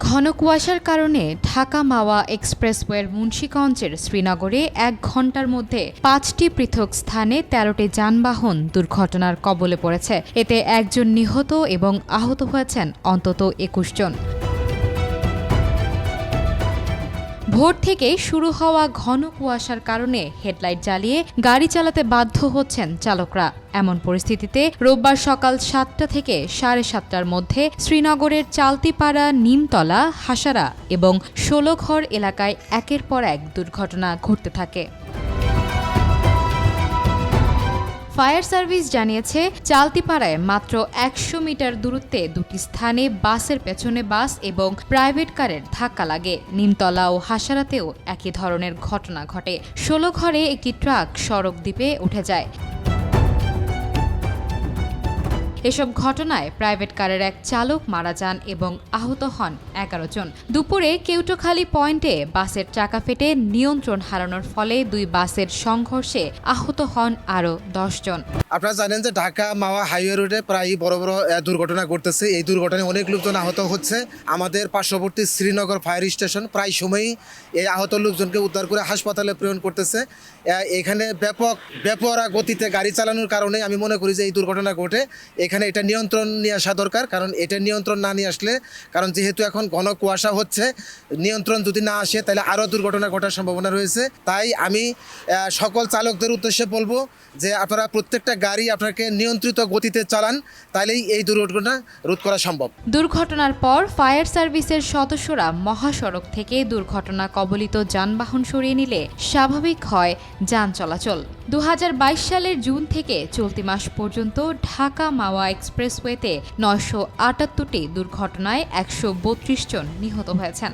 ঘন কুয়াশার কারণে ঢাকা মাওয়া এক্সপ্রেসওয়ের মুন্সিগঞ্জের শ্রীনগরে ১ ঘণ্টার মধ্যে ৫টি পৃথক স্থানে ১৩টি যানবাহন দুর্ঘটনার কবলে পড়েছে। এতে একজন নিহত এবং আহত হয়েছেন অন্তত ২১ জন। ভোর থেকে শুরু হওয়া ঘন কুয়াশার কারণে হেডলাইট জ্বালিয়ে গাড়ি চালাতে বাধ্য হচ্ছেন চালকরা। এমন পরিস্থিতিতে রোববার সকাল ৭টা থেকে ৭:৩০টার মধ্যে শ্রীনগরের চালতিপাড়া, নিমতলা, হাসারা এবং ষোলঘর এলাকায় একের পর এক দুর্ঘটনা ঘটতে থাকে। ফায়ার সার্ভিস জানিয়েছে, চালতিপাড়ায় মাত্র ১০০ মিটার দূরত্বে দুটি স্থানে বাসের পেছনে বাস এবং প্রাইভেট কারের ধাক্কা লাগে। নিমতলা ও হাসারাতেও একই ধরনের ঘটনা ঘটে। ষোলঘরে একটি ট্রাক সড়ক দ্বীপে উঠে যায়। এসব ঘটনায় প্রাইভেট কারের এক চালক মারা যান এবং আহত হন ১১ জন। দুপুরে কেউটোখালী পয়েন্টে বাসের চাকা ফেটে নিয়ন্ত্রণ হারানোর ফলে দুই বাসের সংঘর্ষে আহত হন আরও ১০ জন। আপনারা জানেন যে ঢাকা মাওয়া হাইওয়ে রোডে প্রায় বড় বড় দুর্ঘটনা ঘটতেছে। এই দুর্ঘটনায় অনেক লোকজন আহত হচ্ছে। আমাদের পার্শ্ববর্তী শ্রীনগর ফায়ার স্টেশন প্রায় সময়ই এই আহত লোকজনকে উদ্ধার করে হাসপাতালে প্রেরণ করতেছে। এখানে ব্যাপক গতিতে গাড়ি চালানোর কারণে আমি মনে করি যে এই দুর্ঘটনা ঘটে। এখানে এটা নিয়ন্ত্রণ নিয়ে আসা দরকার, কারণ এটা নিয়ন্ত্রণ না নিয়ে আসলে, কারণ যেহেতু এখন ঘন কুয়াশা হচ্ছে, নিয়ন্ত্রণ যদি না আসে তাহলে আরও দুর্ঘটনা ঘটার সম্ভাবনা রয়েছে। তাই আমি সকল চালকদের উদ্দেশ্যে বলবো যে আপনারা প্রত্যেকটা গাড়ি আপনাকে নিয়ন্ত্রিত গতিতে চালান, তাহলেই এই দুর্ঘটনা রোধ করা সম্ভব। দুর্ঘটনার পর ফায়ার সার্ভিসের সদস্যরা মহাসড়ক থেকে দুর্ঘটনা কবলিত যানবাহন সরিয়ে নিলে স্বাভাবিক হয় যান চলাচল। ২০২২ সালের জুন থেকে চলতি মাস পর্যন্ত ঢাকা মাওয়া এক্সপ্রেসওয়েতে ৯৭৮টি দুর্ঘটনায় ১৩২ জন নিহত হয়েছেন।